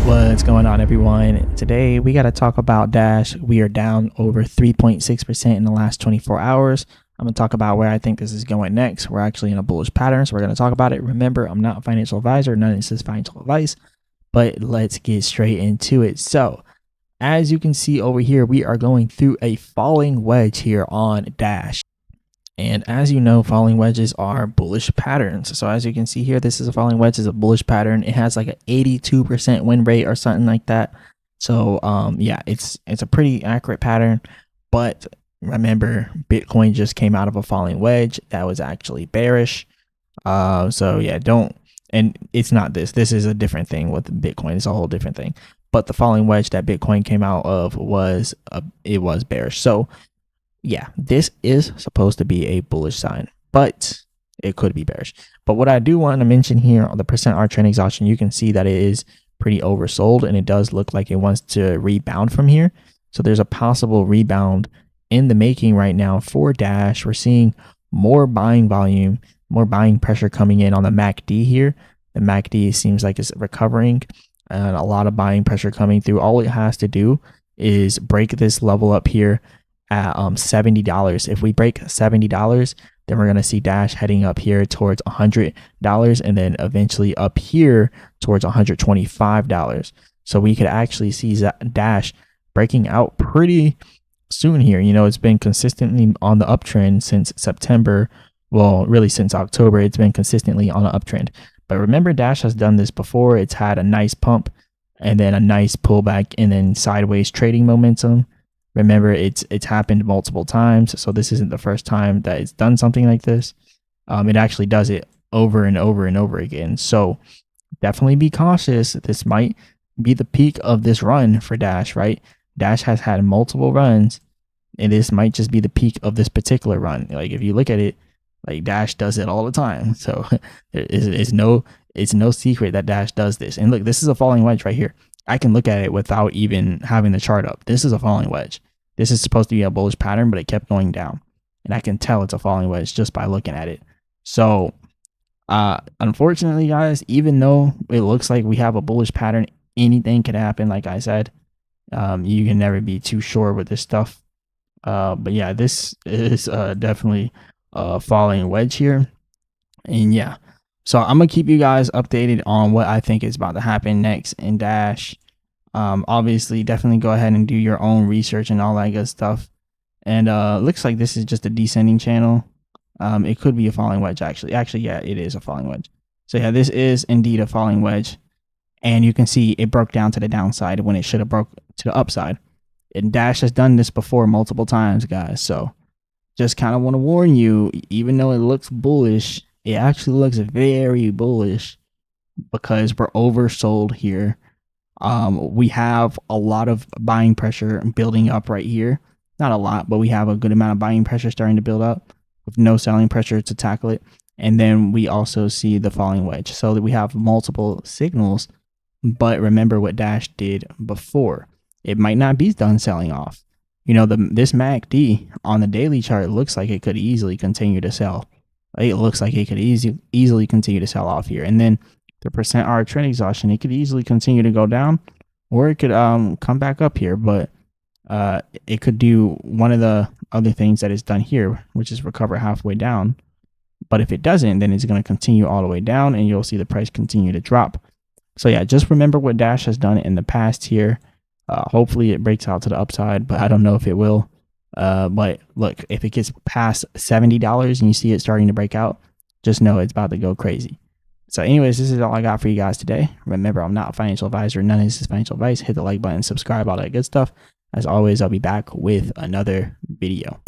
What's going on, everyone? Today we got to talk about Dash. We are down over 3.6% in the last 24 hours. I'm going to talk about where I think this is going next. We're actually in a bullish pattern, so we're going to talk about it. Remember, I'm not a financial advisor. None of this is financial advice, but let's get straight into it. So as you can see over here, we are going through a falling wedge here on Dash. And as you know, falling wedges are bullish patterns. So as you can see here, this is a falling wedge, is a bullish pattern. It has like an 82% win rate or something like that. So yeah, it's a pretty accurate pattern. But remember, Bitcoin just came out of a falling wedge that was actually bearish. So yeah, and it's not this. This is a different thing with Bitcoin. It's a whole different thing. But the falling wedge that Bitcoin came out of was bearish. So yeah, this is supposed to be a bullish sign, but it could be bearish. But what I do want to mention here on the %R trend exhaustion, you can see that it is pretty oversold, and it does look like it wants to rebound from here. So there's a possible rebound in the making right now for Dash. We're seeing more buying volume, more buying pressure coming in on the MACD here. The MACD seems like it's recovering, and a lot of buying pressure coming through. All it has to do is break this level up here at $70. If we break $70, then we're going to see Dash heading up here towards $100 and then eventually up here towards $125. So we could actually see Dash breaking out pretty soon here. You know, it's been consistently on the uptrend since September. Well, really since October, it's been consistently on an uptrend. But remember, Dash has done this before. It's had a nice pump and then a nice pullback and then sideways trading momentum. Remember, it's happened multiple times, so this isn't the first time that it's done something like this. It actually does it over and over and over again. So definitely be cautious. This might be the peak of this run for Dash, right? Dash has had multiple runs, and this might just be the peak of this particular run. Like if you look at it, like Dash does it all the time. So it's no secret that Dash does this. And look, this is a falling wedge right here. I can look at it without even having the chart up. This is a falling wedge. This is supposed to be a bullish pattern, but it kept going down. And I can tell it's a falling wedge just by looking at it. So unfortunately, guys, even though it looks like we have a bullish pattern, anything could happen. Like I said, you can never be too sure with this stuff. But yeah, this is definitely a falling wedge here. And yeah. So I'm going to keep you guys updated on what I think is about to happen next in Dash. Obviously, definitely go ahead and do your own research and all that good stuff. And looks like this is just a descending channel. It could be a falling wedge, actually. Actually, yeah, it is a falling wedge. So yeah, this is indeed a falling wedge. And you can see it broke down to the downside when it should have broke to the upside. And Dash has done this before multiple times, guys. So just kind of want to warn you, even though it looks bullish, it actually looks very bullish because we're oversold here. We have a lot of buying pressure building up right here. Not a lot, but we have a good amount of buying pressure starting to build up with no selling pressure to tackle it. And then we also see the falling wedge. So that we have multiple signals, but remember what Dash did before. It might not be done selling off. You know, this MACD on the daily chart looks like it could easily continue to sell. It looks like it could easily continue to sell off here. And then the %R trend exhaustion, it could easily continue to go down, or it could come back up here. But it could do one of the other things that it's done here, which is recover halfway down. But if it doesn't, then it's going to continue all the way down, and you'll see the price continue to drop. So yeah, just remember what Dash has done in the past here. Hopefully it breaks out to the upside, but I don't know if it will. But look, if it gets past $70 and you see it starting to break out, just know it's about to go crazy. So anyways, this is all I got for you guys today. Remember, I'm not a financial advisor. None of this is financial advice. Hit the like button, subscribe, all that good stuff. As always, I'll be back with another video.